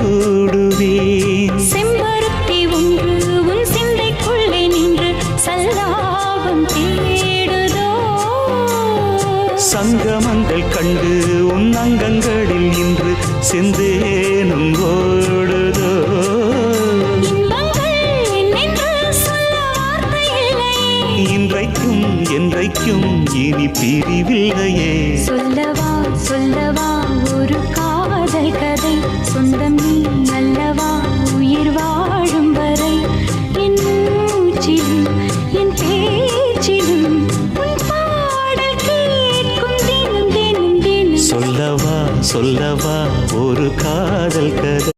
சூடுவேன். செம்பருத்தி ஒன்று உன் சிந்தைக்குள்ளே நின்று சல்லாபம் தேடுதோ. சங்கமங்கள் கண்டு உன் அங்கங்களில் இன்று செந்தேனும் ஓடுதோ. இன்பங்கள் என்னென்று சொல்ல வார்த்தை இல்லை. இன்றைக்கும் என்றைக்கும் இனி பிரிவில்லையே. சொல்லவா சொல்லவா ஒரு காதல் கதை, சொந்தம் நீ அல்லவா உயிர் வாழும் வரை. என் மூச்சிலும் என் பேச்சிலும் உன் பாடல் கேட்கும் தினம் தினம் தினம். சொல்லவா சொல்லவா ஒரு காதல் கதை.